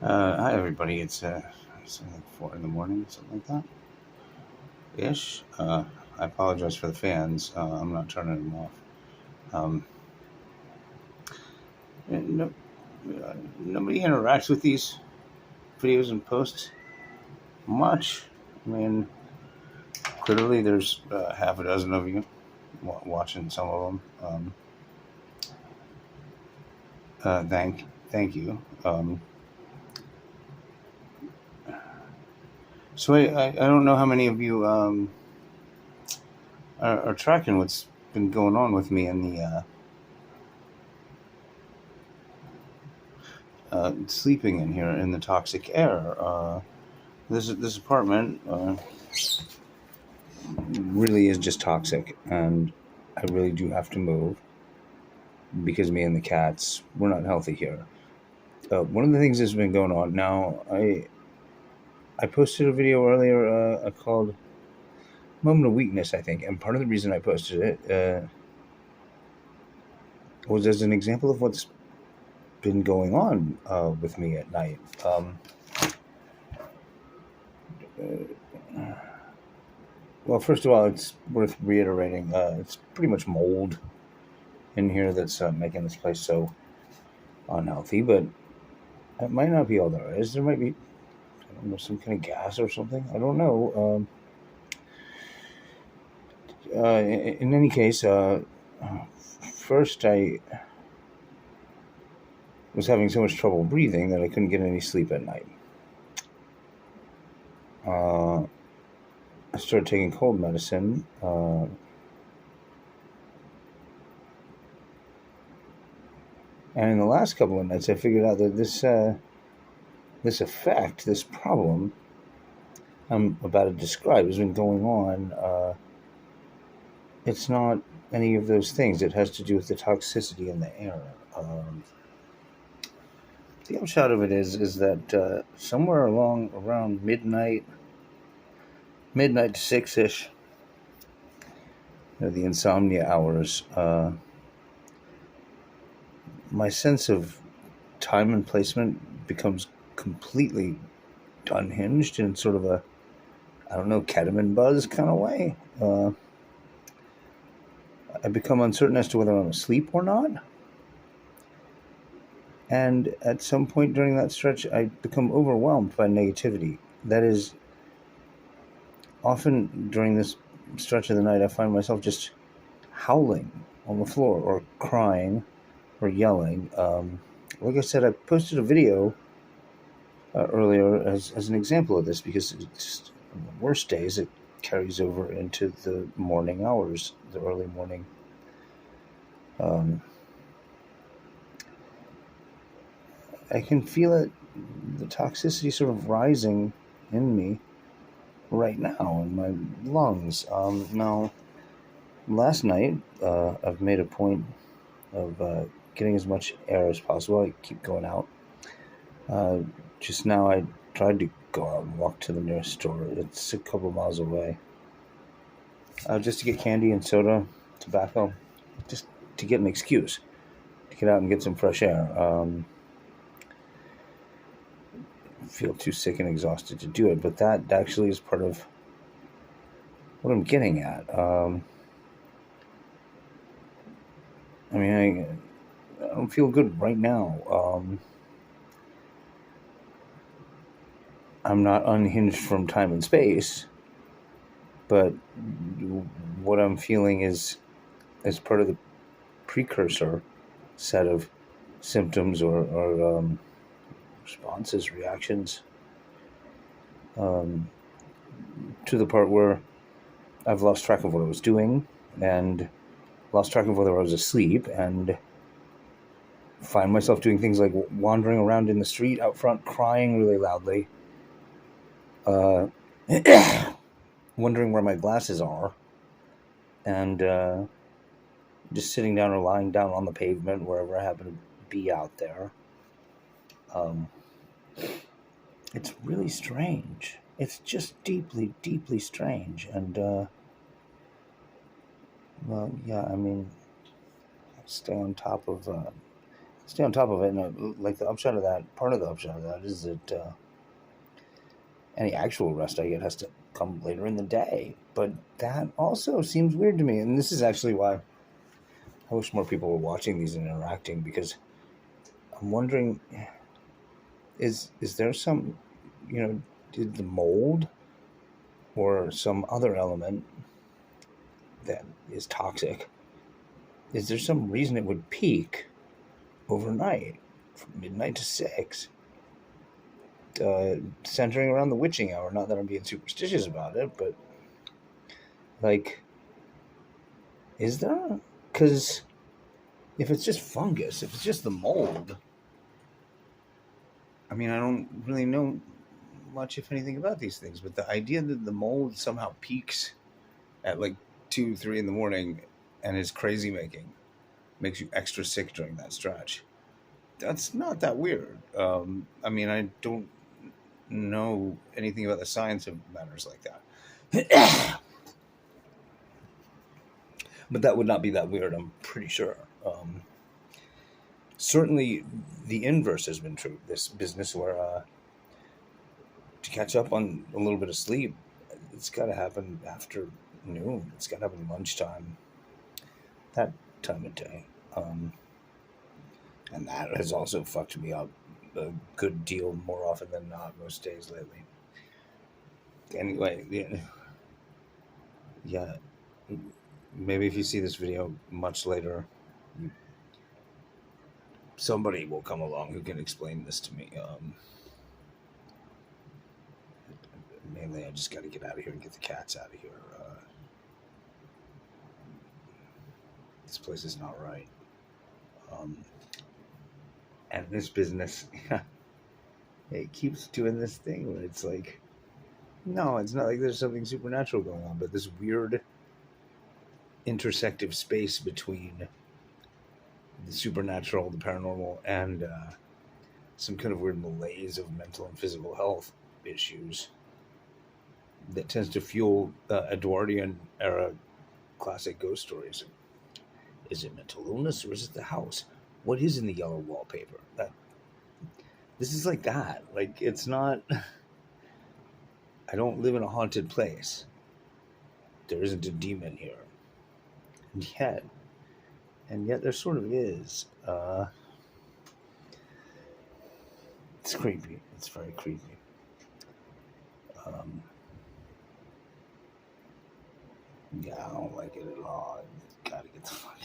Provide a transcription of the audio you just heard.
Hi everybody. It's like 4 in the morning, something like that, ish. I apologize for the fans. I'm not turning them off. Um, no, Nobody interacts with these videos and posts much. I mean, clearly there's half a dozen of you watching some of them. Thank you. I don't know how many of you are tracking what's been going on with me in the sleeping in here in the toxic air. This apartment really is just toxic, and I really do have to move because me and the cats we're not healthy here. One of the things that's been going on now, I posted a video earlier called "Moment of Weakness," I think, and part of the reason I posted it was as an example of what's been going on with me at night. Well, first of all, it's worth reiterating. It's pretty much mold in here that's making this place so unhealthy, but it might not be all there is. There might be, I don't know, some kind of gas or something. I don't know. In any case, first I was having so much trouble breathing that I couldn't get any sleep at night. I started taking cold medicine. And in the last couple of nights, I figured out that this problem I'm about to describe has been going on. It's not any of those things. It has to do with the toxicity in the air. The upshot of it is that somewhere along around midnight to 6-ish, the insomnia hours, my sense of time and placement becomes completely unhinged in sort of a, I don't know, ketamine buzz kind of way. I become uncertain as to whether I'm asleep or not. And at some point during that stretch, I become overwhelmed by negativity. That is, often during this stretch of the night, I find myself just howling on the floor or crying or yelling. Like I said, I posted a video earlier as an example of this because it's just, on the worst days, it carries over into the morning hours, the early morning. I can feel it, the toxicity sort of rising in me right now in my lungs. Now, last night, I've made a point of getting as much air as possible. I keep going out. Just now, I tried to go out and walk to the nearest store. It's a couple miles away. Just to get candy and soda, tobacco, just to get an excuse to get out and get some fresh air. Feel too sick and exhausted to do it, but that actually is part of what I'm getting at. I mean, I don't feel good right now. I'm not unhinged from time and space, but what I'm feeling is part of the precursor set of symptoms or responses, reactions, to the part where I've lost track of what I was doing and lost track of whether I was asleep and find myself doing things like wandering around in the street out front crying really loudly, wondering where my glasses are, and just sitting down or lying down on the pavement wherever I happen to be out there. It's really strange. It's just deeply, deeply strange. And, well, yeah, I mean, stay on top of stay on top of it. And like the upshot of that, part of the upshot of that is that any actual rest I get has to come later in the day. But that also seems weird to me. And this is actually why I wish more people were watching these and interacting, because I'm wondering, is there some, did the mold or some other element that is toxic, is there some reason it would peak overnight from midnight to 6, centering around the witching hour? Not that I'm being superstitious about it, but like, is there? Because if it's just fungus, if it's just the mold, I mean, I don't really know much, if anything, about these things, but the idea that the mold somehow peaks at like 2, 3 in the morning and is crazy making, makes you extra sick during that stretch. That's not that weird. I mean, I don't know anything about the science of matters like that. But that would not be that weird, I'm pretty sure. Certainly, the inverse has been true. This business where to catch up on a little bit of sleep, it's got to happen after noon. It's got to happen lunchtime, that time of day. And that has also fucked me up a good deal more often than not most days lately. Anyway, yeah, maybe if you see this video much later, somebody will come along who can explain this to me. Mainly, I just got to get out of here and get the cats out of here. This place is not right. And this business, it keeps doing this thing where it's like, no, it's not like there's something supernatural going on, but this weird intersective space between the supernatural, the paranormal, and some kind of weird malaise of mental and physical health issues that tends to fuel Edwardian era classic ghost stories. Is it mental illness or is it the house? What is in the yellow wallpaper? This is like that. Like, it's not. I don't live in a haunted place. There isn't a demon here. And yet there sort of is. It's creepy. It's very creepy. Yeah, I don't like it at all. I gotta get the fuck